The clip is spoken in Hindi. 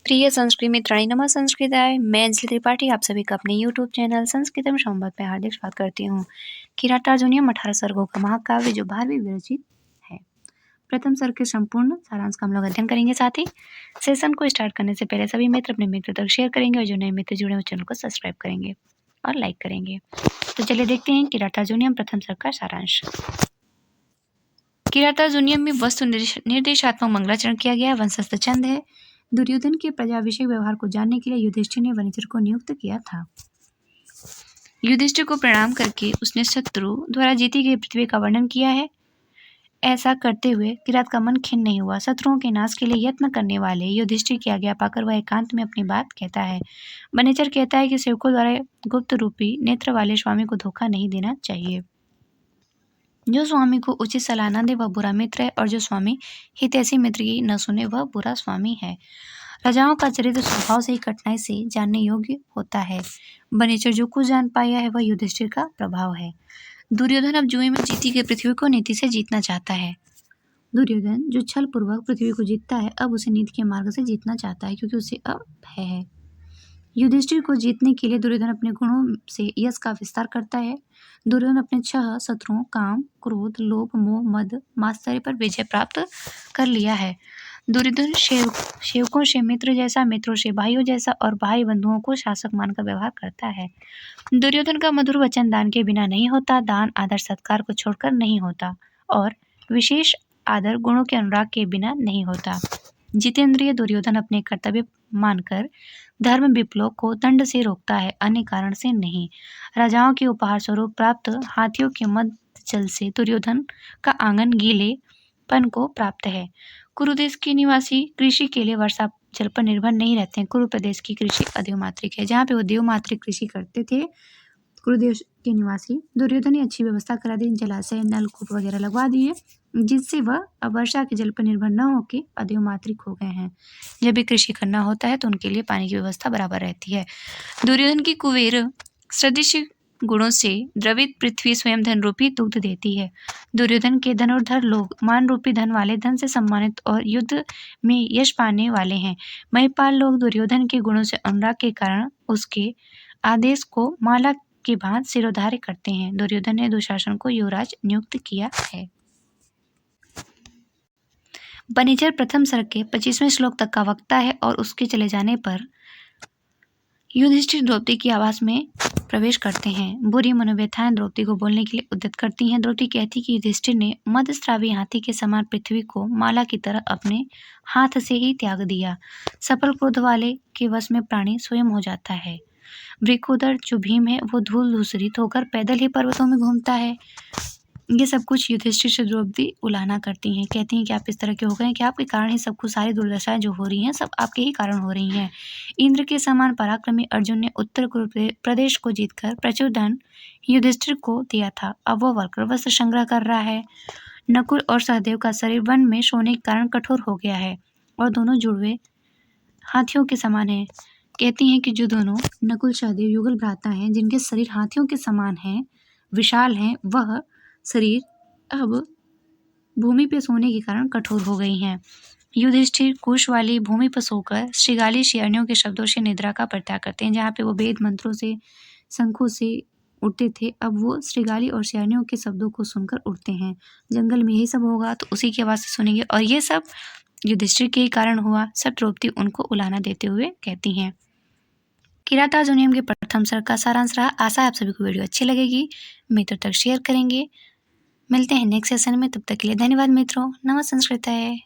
प्रिय संस्कृत मित्राणि नमः संस्कृताय। मैं अंजलि त्रिपाठी आप सभी का अपने YouTube चैनल संस्कृतम संवाद में हार्दिक स्वागत करती हूँ। किरातार्जुनीयम 18 सर्गों का महाकाव्य जो 12वीं विरचित है। प्रथम सर्ग के संपूर्ण सारांश का हम लोग अध्ययन करेंगे। साथ ही सेशन को स्टार्ट करने से पहले सभी मित्र अपने मित्र तक शेयर करेंगे और जो नए मित्र जुड़े हुए चैनल को सब्सक्राइब करेंगे और लाइक करेंगे। तो चलिए देखते हैं किरातार्जुनीयम प्रथम सर्ग का सारांश। किरातार्जुनीयम में वस्तु निर्देशात्मक मंगलाचरण किया गया। वंशस्थ छंद है। दुर्योधन के प्रजा विषय व्यवहार को जानने के लिए युधिष्ठिर ने वनिचर को नियुक्त किया था। युधिष्ठिर को प्रणाम करके उसने शत्रु द्वारा जीती गई पृथ्वी का वर्णन किया है। ऐसा करते हुए किरात का मन खिन्न नहीं हुआ। शत्रुओं के नाश के लिए यत्न करने वाले युधिष्ठिर की आज्ञा पाकर वह एकांत में अपनी बात कहता है। वनिचर कहता है कि सेवकों द्वारा गुप्त रूपी नेत्र वाले स्वामी को धोखा नहीं देना चाहिए। जो स्वामी को उचित सलाह न दे वह बुरा मित्र है और जो स्वामी हितैषी मित्र की न सुने वह बुरा स्वामी है। राजाओं का चरित्र स्वभाव से ही कठिनाई से जानने योग्य होता है। वनिचर जो कुछ जान पाया है वह युधिष्ठिर का प्रभाव है। दुर्योधन अब जुए में जीती गई पृथ्वी को नीति से जीतना चाहता है। दुर्योधन जो छल पूर्वक पृथ्वी को जीतता है अब उसे नीति के मार्ग से जीतना चाहता है क्योंकि उसे अब भय है। युधिष्ठिर को जीतने के लिए दुर्योधन अपने गुणों से यश का विस्तार करता है। दुर्योधन अपने 6 शत्रुओं काम, क्रोध, लोभ, मोह, मद, मात्सर्य पर विजय प्राप्त कर लिया है। दुर्योधन सेवकों से मित्र जैसा, मित्रों से भाइयों जैसा और भाई बंधुओं को शासक मानकर व्यवहार करता है। दुर्योधन का मधुर वचन दान के बिना नहीं होता, दान आदर सत्कार को छोड़कर नहीं होता और विशेष आदर गुणों के अनुराग के बिना नहीं होता। जितेंद्रिय दुर्योधन अपने कर्तव्य मानकर धर्म विप्लव को दंड से रोकता है, अन्य कारण से नहीं। राजाओं के उपहार स्वरूप प्राप्त हाथियों के मद जल से दुर्योधन का आंगन गीलेपन को प्राप्त है। कुरुदेश के निवासी कृषि के लिए वर्षा जल पर निर्भर नहीं रहते हैं। कुरु प्रदेश की कृषि अदेवमात्रिक है। जहाँ पे वो देवमात्रिक कृषि करते थे कुरुदेश के निवासी, दुर्योधन ने अच्छी व्यवस्था करा दी, जलाशय, नलकूप वगैरह लगवा दिए, जिससे वह अब वर्षा के जल पर निर्भर न होकर अदेवमात्रिक हो गए हैं। जब भी कृषि करना होता है तो उनके लिए पानी की व्यवस्था बराबर रहती है। दुर्योधन की कुबेर सदृश गुणों से द्रवित पृथ्वी स्वयं धन रूपी दुग्ध देती है। दुर्योधन के धनुर्धर लोग मान रूपी धन वाले, धन से सम्मानित और युद्ध में यश पाने वाले हैं। महिपाल लोग दुर्योधन के गुणों से अनुराग के कारण उसके आदेश को माला के बाद सिरोधार्य करते हैं। दुर्योधन ने दुशासन को युवराज नियुक्त किया है। वनिचर प्रथम सर्ग के 25वें श्लोक तक का वक्ता है और उसके चले जाने पर युधिष्ठिर द्रौपदी की आवास में प्रवेश करते हैं। बुरी मनोव्यथाएं द्रौपदी को बोलने के लिए उद्यत करती हैं। द्रौपदी कहती कि युधिष्ठिर ने मदस्रावी हाथी के समान पृथ्वी को माला की तरह अपने हाथ से ही त्याग दिया। सफल क्रोध वाले के वश में प्राणी स्वयं हो जाता है। वृकोदर जो भीम है वो धूल धूसरित होकर पैदल ही पर्वतों में घूमता है। ये सब कुछ युधिष्ठिर से द्रौपदी उलाहना करती हैं। कहती हैं कि आप इस तरह के हो गए कि आपके कारण ही सब कुछ, सारी दुर्दशाएं जो हो रही हैं सब आपके ही कारण हो रही हैं। इंद्र के समान पराक्रमी अर्जुन ने उत्तर कुरु प्रदेश को जीतकर प्रचुर धन युधिष्ठिर को दिया था। अब वह वर्कर वस्त्र संग्रह कर रहा है। नकुल और सहदेव का शरीर वन में सोने के कारण कठोर हो गया है और दोनों जुड़वे हाथियों के समान हैं। कहती हैं कि जो दोनों नकुल सहदेव युगल भ्राता हैं, जिनके शरीर हाथियों के समान हैं, विशाल हैं, वह शरीर अब भूमि पे सोने के कारण कठोर हो गई हैं। युधिष्ठिर कुश वाली भूमि पर सोकर श्रीगाली शेरनियों के शब्दों से निद्रा का परित्याग करते हैं। जहाँ पे वो वेद मंत्रों से, शंखों से उठते थे, अब वो श्रीगाली और शेरनियों के शब्दों को सुनकर उठते हैं। जंगल में यही सब होगा तो उसी की आवाज़ से सुनेंगे और ये सब युधिष्ठिर के ही कारण हुआ। सब द्रौपदी उनको उलाहना देते हुए कहती हैं। किरातार्जुनीयम के प्रथम सर्ग का सारांश रहा। आशा है आप सभी को वीडियो अच्छी लगेगी, मित्रों तक शेयर करेंगे। मिलते हैं नेक्स्ट सेशन में, तब तक के लिए धन्यवाद मित्रों। नमः संस्कृताय।